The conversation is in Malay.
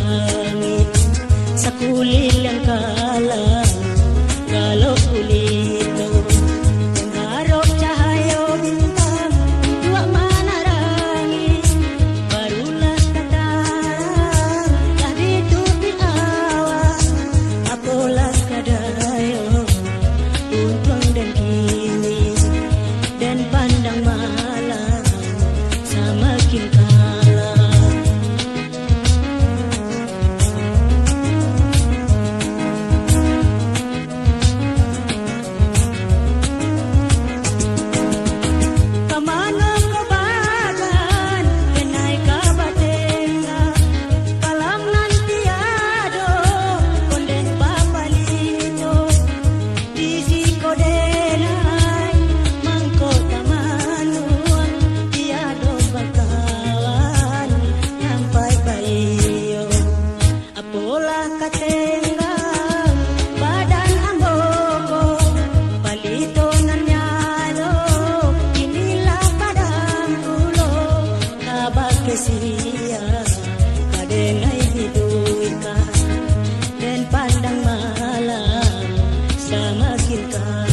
langit, sa kulit yang kalah, kalau kulit no mengharap cahaya bintang, dua menerangi, barulah datang, dah ditutupi awan, apalah kadaya, untung dan kini, dan pandang malam, semakin kalah. Kemana kau bagan, kenai kabatenga, kalam nanti ado, konden papalito, disi kodenai, mangko tamanuang, tiado bakawan, sampai bayo, apola katenga, badan amboko, palito nanyalo, inilah padang kulo, kabag kesiya, kadengai hiduika, dan pandang malam, semakin kaya.